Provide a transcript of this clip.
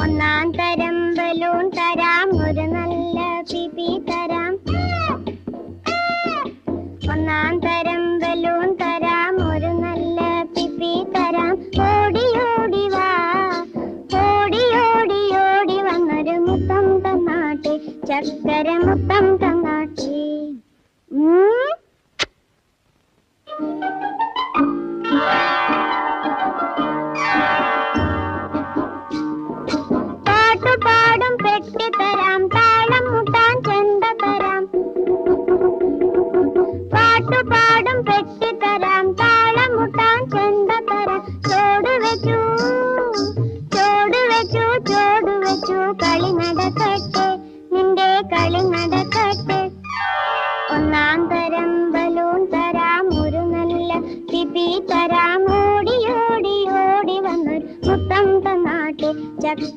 ഒന്നാം തരം ബലൂൺ തരാം, ഒരു നല്ല പിപി തരാം. ഒന്നാം തരം ബലൂൺ തരാം, ഒരു നല്ല പിപി തരാം. ഓടി ഓടി വാ, ഓടി ഓടി ഓടി വന്നൊരു മുത്തം തന്നാട്ടെ, ചക്കര മുത്തം തന്നാട്ടെ. പാട്ടുപാടും പെട്ടി തരാം, താളം മുട്ടാൻ ചെണ്ട തരാം. പാട്ടുപാടും പെട്ടി തരാം, താളം മുട്ടാൻ ചെണ്ട തരാം. ചോട് വെച്ചു ചോട് വെച്ചു ചോട് വെച്ചു, കളി നടക്കട്ടെ, നിന്റെ കളി നടക്കട്ടെ. ഒന്നാം തരം ബലൂൺ തരാം, ഒരു നല്ല പിപി തരാം. ഓടി ഓടി ഓടി വന്നൊരു മുത്തം തന്നാട്ടെ, ചക്ക